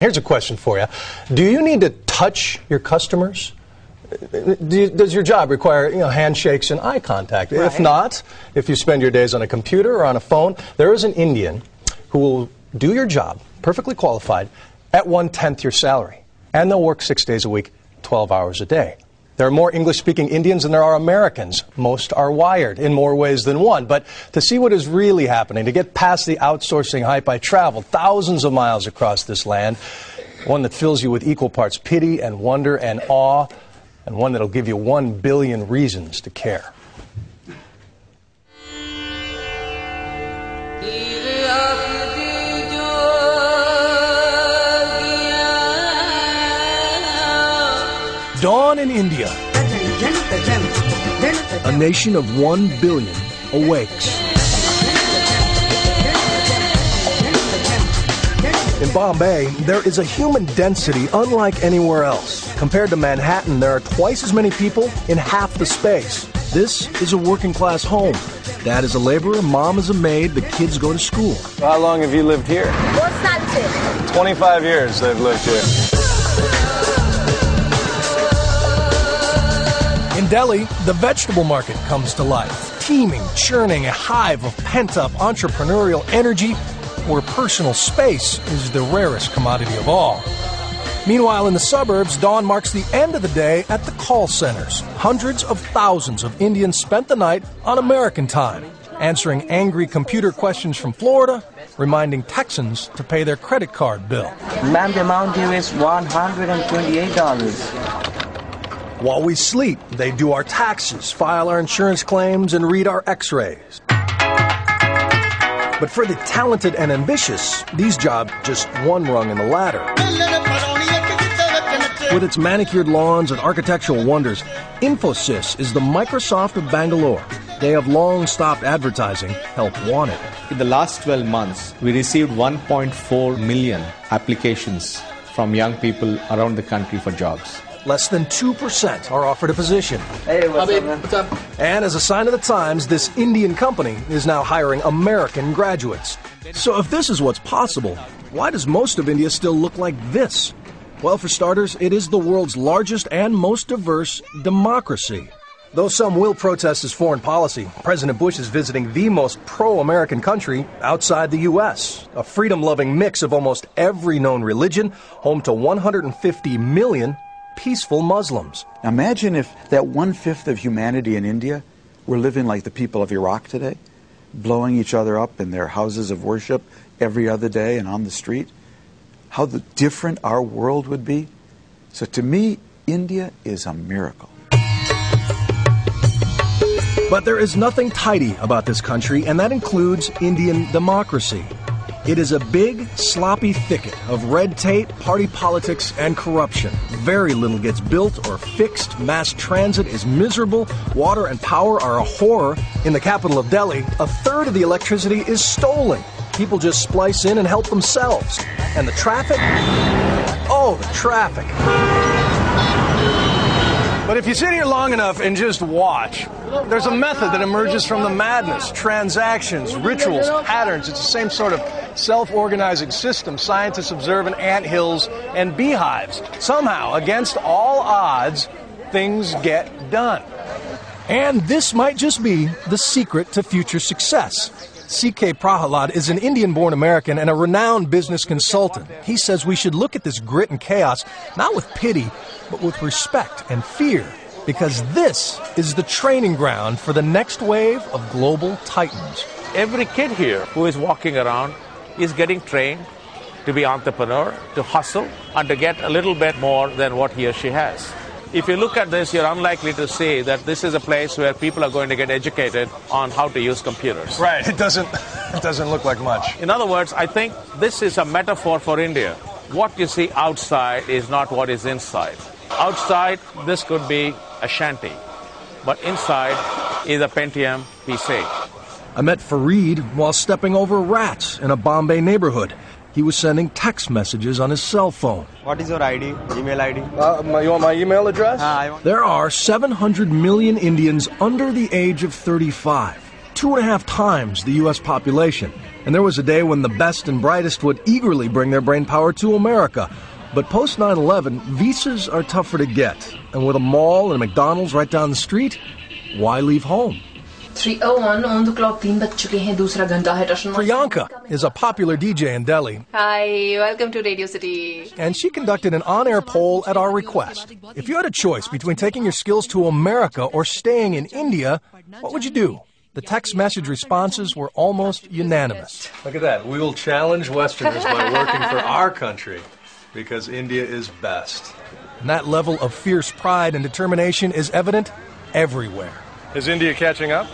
Here's a question for you. Do you need to touch your customers? Does your job require handshakes and eye contact? Right. If not, if you spend your days on a computer or on a phone, there is an Indian who will do your job, perfectly qualified, at 1/10 your salary. And they'll work 6 days a week, 12 hours a day. There are more English-speaking Indians than there are Americans. Most are wired in more ways than one. But to see what is really happening, to get past the outsourcing hype, I traveled thousands of miles across this land, one that fills you with equal parts pity and wonder and awe, and one that'll give you 1 billion reasons to care. Dawn in India. A nation of 1 billion awakes. In Bombay, there is a human density unlike anywhere else. Compared to Manhattan, there are twice as many people in half the space. This is a working-class home. Dad is a laborer, mom is a maid, the kids go to school. How long have you lived here? 25 years they've lived here. In Delhi, the vegetable market comes to life, teeming, churning, a hive of pent-up entrepreneurial energy where personal space is the rarest commodity of all. Meanwhile, in the suburbs, dawn marks the end of the day at the call centers. Hundreds of thousands of Indians spent the night on American time, answering angry computer questions from Florida, reminding Texans to pay their credit card bill. Ma'am, the amount due is $128. While we sleep, they do our taxes, file our insurance claims, and read our x-rays. But for the talented and ambitious, these jobs just one rung in the ladder. With its manicured lawns and architectural wonders, Infosys is the Microsoft of Bangalore. They have long stopped advertising help wanted. In the last 12 months, we received 1.4 million applications from young people around the country for jobs. Less than 2% are offered a position. Hey, what's up? And as a sign of the times, this Indian company is now hiring American graduates. So if this is what's possible, why does most of India still look like this? Well, for starters, it is the world's largest and most diverse democracy. Though some will protest his foreign policy, President Bush is visiting the most pro-American country outside the U.S., a freedom-loving mix of almost every known religion, home to 150 million peaceful Muslims. Imagine if that 1/5 of humanity in India were living like the people of Iraq today, blowing each other up in their houses of worship every other day and on the street. How different our world would be. So to me, India is a miracle. But there is nothing tidy about this country, and that includes Indian democracy. It is a big, sloppy thicket of red tape, party politics, and corruption. Very little gets built or fixed. Mass transit is miserable. Water and power are a horror. In the capital of Delhi, a third of the electricity is stolen. People just splice in and help themselves. And the traffic? Oh, the traffic. But if you sit here long enough and just watch, there's a method that emerges from the madness. Transactions, rituals, patterns. It's the same sort of self-organizing system scientists observe in anthills and beehives. Somehow, against all odds, things get done. And this might just be the secret to future success. C.K. Prahalad is an Indian-born American and a renowned business consultant. He says we should look at this grit and chaos not with pity, but with respect and fear, because this is the training ground for the next wave of global titans. Every kid here who is walking around is getting trained to be entrepreneur, to hustle, and to get a little bit more than what he or she has. If you look at this, you're unlikely to see that this is a place where people are going to get educated on how to use computers. Right. It doesn't look like much. In other words, I think this is a metaphor for India. What you see outside is not what is inside. Outside, this could be a shanty, but inside is a Pentium PC. I met Fareed while stepping over rats in a Bombay neighborhood. He was sending text messages on his cell phone. What is your ID? Email ID? You want my email address? There are 700 million Indians under the age of 35, 2.5 times the U.S. population. And there was a day when the best and brightest would eagerly bring their brain power to America. But post 9/11, visas are tougher to get. And with a mall and a McDonald's right down the street, why leave home? 3:01 on the clock. Priyanka is a popular DJ in Delhi. Hi, welcome to Radio City. And she conducted an on-air poll at our request. If you had a choice between taking your skills to America or staying in India, what would you do? The text message responses were almost unanimous. Look at that. We will challenge Westerners by working for our country because India is best. And that level of fierce pride and determination is evident everywhere. Is India catching up?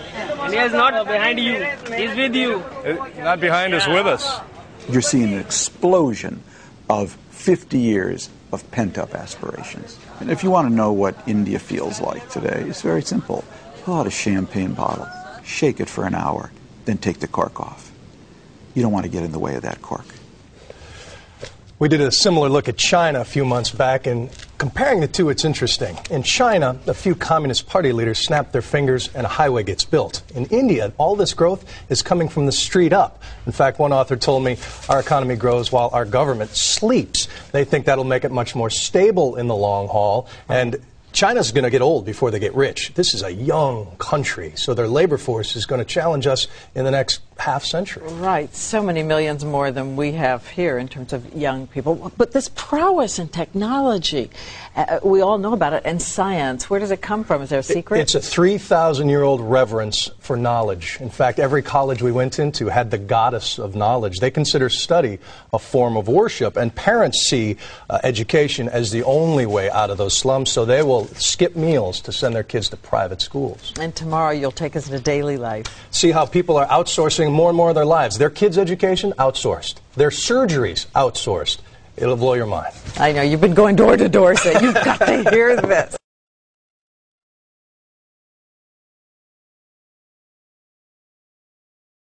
India is not behind you. He's with you. Not behind us, with us. You're seeing an explosion of 50 years of pent-up aspirations. And if you want to know what India feels like today, it's very simple. Pull out a champagne bottle, shake it for an hour, then take the cork off. You don't want to get in the way of that cork. We did a similar look at China a few months back, and comparing the two, it's interesting. In China, a few Communist Party leaders snap their fingers and a highway gets built. In India, all this growth is coming from the street up. In fact, one author told me our economy grows while our government sleeps. They think that'll make it much more stable in the long haul, and China's going to get old before they get rich. This is a young country, so their labor force is going to challenge us in the next half century. Right. So many millions more than we have here in terms of young people. But this prowess in technology, we all know about it, and science, where does it come from? Is there a secret? It's a 3,000-year-old reverence for knowledge. In fact, every college we went into had the goddess of knowledge. They consider study a form of worship, and parents see education as the only way out of those slums, so they will skip meals to send their kids to private schools. And tomorrow you'll take us to daily life. See how people are outsourcing more and more of their lives. Their kids' education, outsourced. Their surgeries, outsourced. It'll blow your mind. I know. You've been going door to door, so you've got to hear this.